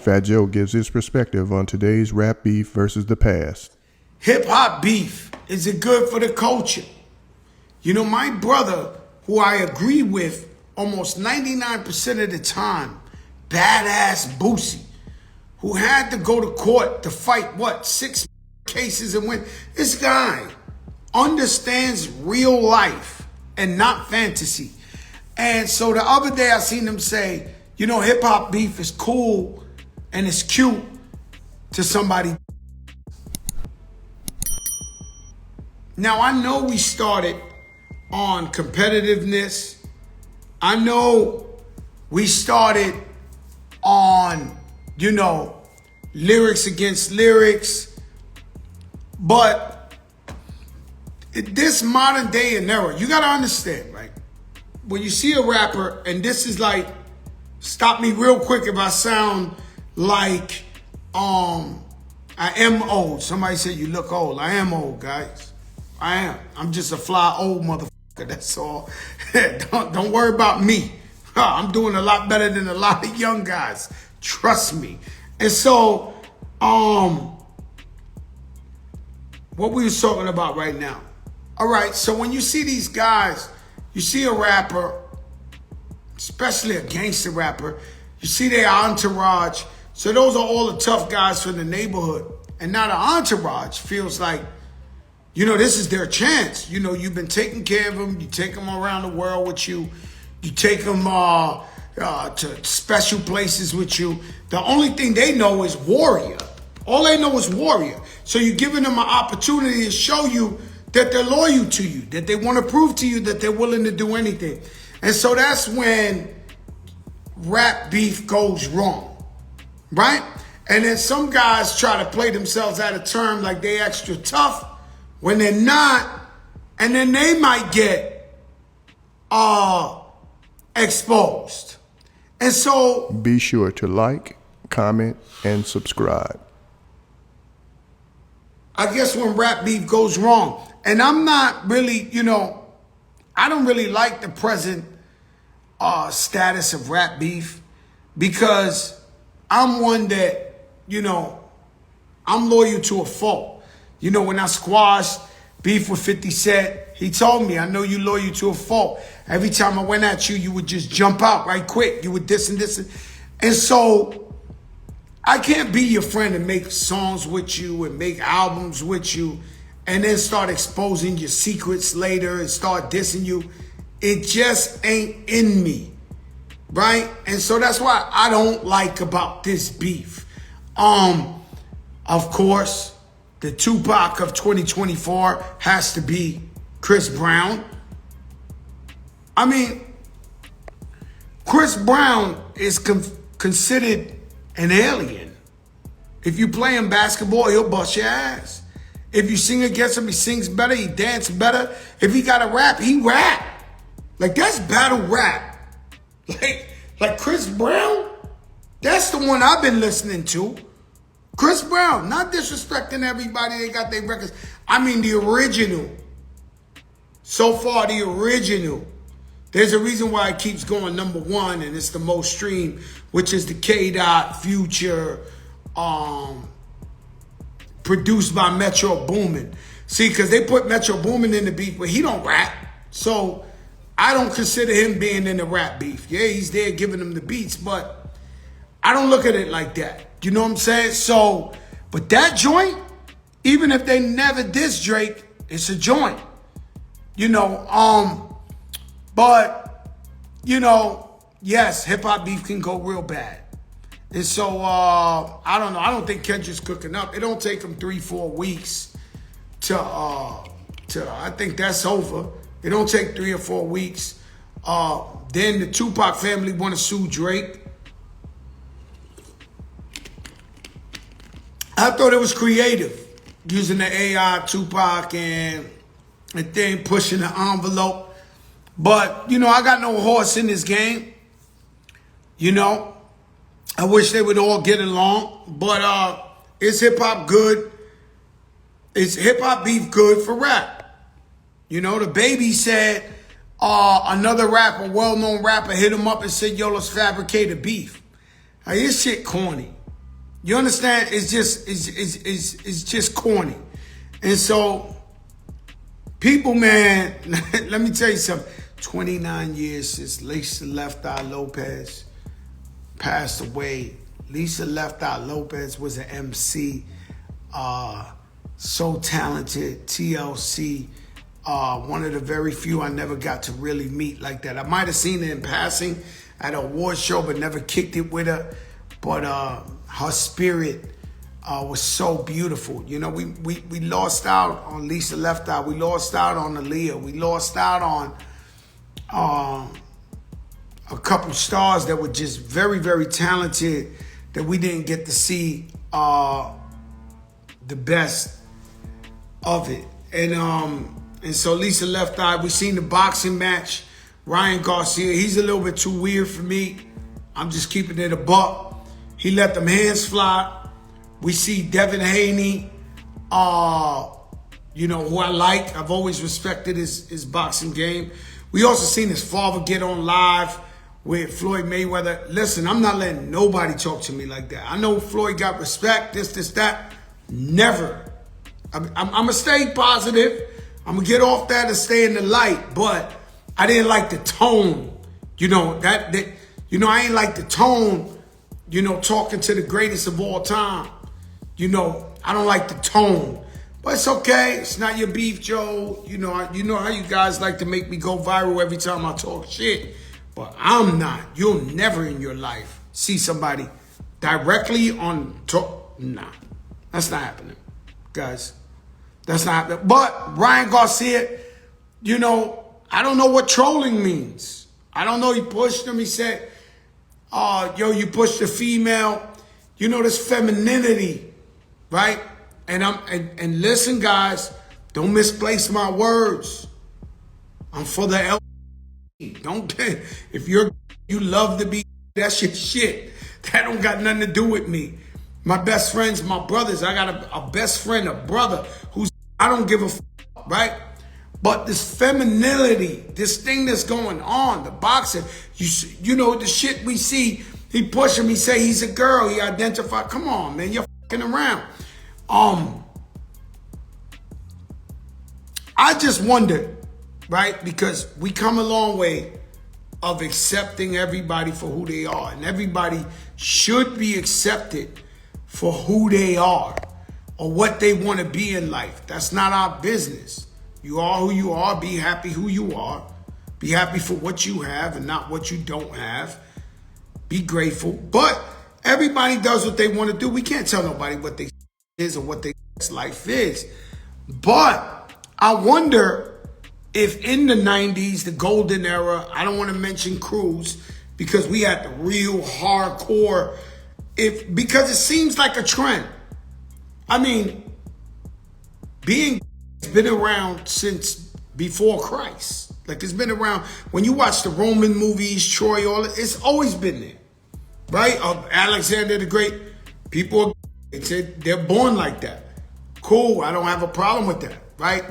Fat Joe gives his perspective on today's rap beef versus the past. Hip-hop beef, is it good for the culture? You know, my brother, who I agree with almost 99% of the time, badass Boosie, who had to go to court to fight, 6 cases and win. This guy understands real life and not fantasy. And so the other day I seen him say, you know, hip-hop beef is cool and it's cute to somebody. Now, I know we started on competitiveness. I know we started on, lyrics against lyrics. But this modern day and era, you got to understand, right? When you see a rapper, and this is like, stop me real quick if I sound like I am old. Somebody said you look old. I am old, guys. I am. I'm just a fly old motherfucker, that's all. Don't worry about me. I'm doing a lot better than a lot of young guys. Trust me. And so, what we was talking about right now. All right, so when you see these guys, you see a rapper, especially a gangster rapper, you see their entourage. So those are all the tough guys from the neighborhood. And now the entourage feels like, this is their chance. You've been taking care of them. You take them around the world with you. You take them to special places with you. The only thing they know is warrior. All they know is warrior. So you're giving them an opportunity to show you that they're loyal to you, that they want to prove to you that they're willing to do anything. And so that's when rap beef goes wrong, right? And then some guys try to play themselves out of term like they extra tough when they're not, and then they might get exposed. And so be sure to like, comment, and subscribe. I guess when rap beef goes wrong, and I'm not really, I don't really like the present status of rap beef, because I'm one that, I'm loyal to a fault. When I squashed beef with 50 Cent, he told me, I know you loyal to a fault. Every time I went at you, you would just jump out right quick. You would this and this. And so I can't be your friend and make songs with you and make albums with you and then start exposing your secrets later and start dissing you. It just ain't in me, right? And so that's why I don't like about this beef. Of course, the Tupac of 2024 has to be Chris Brown. I mean, Chris Brown is considered an alien. If you play him basketball, he'll bust your ass. If you sing against him, he sings better, he dance better. If he got to rap, he rap. Like, that's battle rap. Like Chris Brown, that's the one I've been listening to. Chris Brown, not disrespecting everybody, they got their records. I mean the original. So far, the original. There's a reason why it keeps going #1 and it's the most streamed, which is the K-Dot Future, produced by Metro Boomin. See, because they put Metro Boomin in the beef, but he don't rap. So I don't consider him being in the rap beef. Yeah, he's there giving them the beats, but I don't look at it like that. You know what I'm saying? So, but that joint, even if they never diss Drake, it's a joint. But, yes, hip-hop beef can go real bad. And so, I don't know. I don't think Kendrick's cooking up. It don't take him 3-4 weeks to I think that's over. It don't take 3 or 4 weeks. Then the Tupac family want to sue Drake. I thought it was creative, using the AI Tupac and then pushing the envelope. But, I got no horse in this game. I wish they would all get along. But is hip-hop good? Is hip-hop beef good for rap? The Baby said another rapper, well-known rapper, hit him up and said, yo, let's fabricate a beef. Now, this shit corny. You understand? It's just corny. And so people, man, let me tell you something. 29 years since Lisa Left Eye Lopez passed away. Lisa Left Eye Lopez was an MC, so talented, TLC, one of the very few I never got to really meet like that. I might have seen her in passing at an award show, but never kicked it with her. But her spirit was so beautiful. You know, we lost out on Lisa Left Eye. We lost out on Aaliyah. We lost out on a couple stars that were just very, very talented that we didn't get to see the best of it. And so Lisa Left Eye, we seen the boxing match. Ryan Garcia, he's a little bit too weird for me. I'm just keeping it a buck. He let them hands fly. We see Devin Haney, you know, who I like. I've always respected his boxing game. We also seen his father get on live with Floyd Mayweather. Listen, I'm not letting nobody talk to me like that. I know Floyd got respect, this, that. Never. I'm going to stay positive. I'm going to get off that and stay in the light. But I didn't like the tone. You know, I ain't like the tone, you know, talking to the greatest of all time. You know, I don't like the tone. But it's okay. It's not your beef, Joe. You know how you guys like to make me go viral every time I talk shit. But I'm not. You'll never in your life see somebody directly on talk. Nah, that's not happening, guys. That's not happening. But Ryan Garcia, you know, I don't know what trolling means. I don't know. He pushed him. He said, yo, you pushed the female. You know, this femininity, right? And listen, guys, don't misplace my words. I'm for the L. Don't, if you love to be, that's your shit. That don't got nothing to do with me. My best friends, my brothers, I got a best friend, a brother who's, I don't give a fuck, right? But this femininity, this thing that's going on, the boxing, you know, the shit we see, he push him, he say he's a girl, he identify, come on, man, you're fucking around. I just wonder, right? Because we come a long way of accepting everybody for who they are. And everybody should be accepted for who they are or what they want to be in life. That's not our business. You are who you are. Be happy who you are. Be happy for what you have and not what you don't have. Be grateful. But everybody does what they want to do. We can't tell nobody what they is or what their life is. But I wonder if in the 90s, the golden era, I don't want to mention Cruz because we had the real hardcore, because it seems like a trend. I mean, being has been around since before Christ. Like it's been around. When you watch the Roman movies, Troy, all it's always been there, right? Alexander the Great, people, they're born like that. Cool, I don't have a problem with that, right?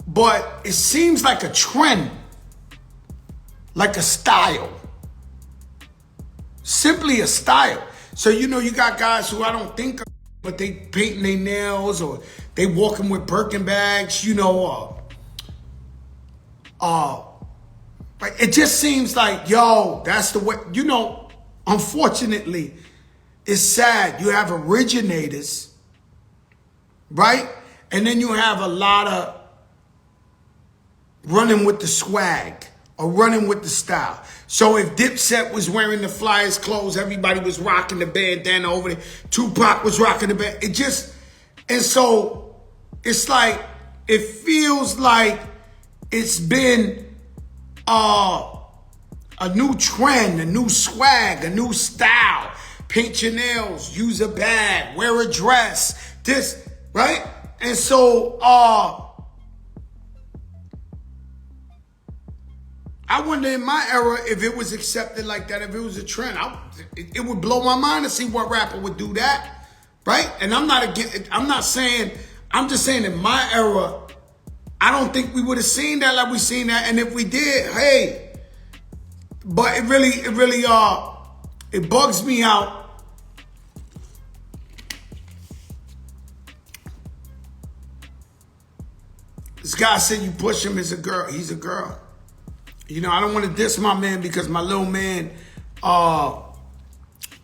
But it seems like a trend, like a style. Simply a style. So, you know, you got guys who I don't think of, but they painting their nails or they walking with Birkin bags, you know. It just seems like, yo, that's the way, you know, unfortunately, it's sad. You have originators, right? And then you have a lot of running with the swag or running with the style. So if Dipset was wearing the Flyers clothes, everybody was rocking the bandana over there. Tupac was rocking the band. It just, and so it's like, it feels like it's been a new trend, a new swag, a new style. Paint your nails, use a bag, wear a dress, this, right? And so, I wonder in my era if it was accepted like that, if it was a trend. It would blow my mind to see what rapper would do that, right? And I'm just saying in my era, I don't think we would have seen that like we seen that. And if we did, hey, but it really it bugs me out. This guy said you push him as a girl. He's a girl. You know, I don't want to diss my man because my little man,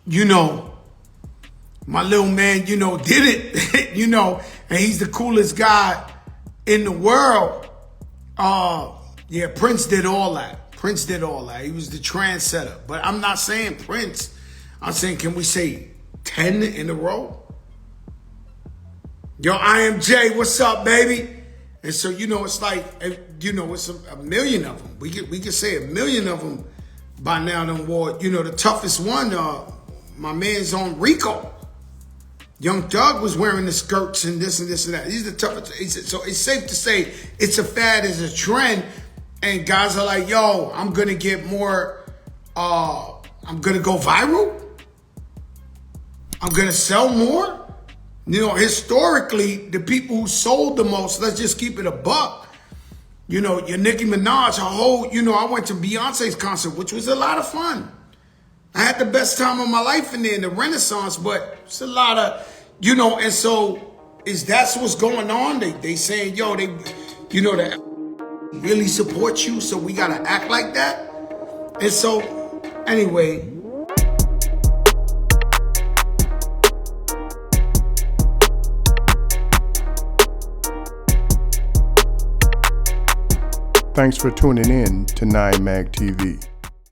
you know, my little man, you know, did it, you know, and he's the coolest guy in the world. Yeah, Prince did all that. Prince did all that. He was the trendsetter. But I'm not saying Prince. I'm saying, can we say 10 in a row? Yo, I am Jay. What's up, baby? And so, you know, it's like, you know, it's a million of them. We could say a million of them by now done wore, you know, the toughest one, my man's on Rico. Young Doug was wearing the skirts and this and this and that. These are the toughest. So it's safe to say it's a fad, it's a trend. And guys are like, yo, I'm going to get more, I'm going to go viral. I'm going to sell more. You know, historically, the people who sold the most, let's just keep it a buck. You know, your Nicki Minaj, her whole, you know, I went to Beyonce's concert, which was a lot of fun. I had the best time of my life in there in the Renaissance, but it's a lot of, you know, and so that's what's going on. They saying, yo, they, you know, that really support you, so we got to act like that. And so, anyway. Thanks for tuning in to 9 Mag TV.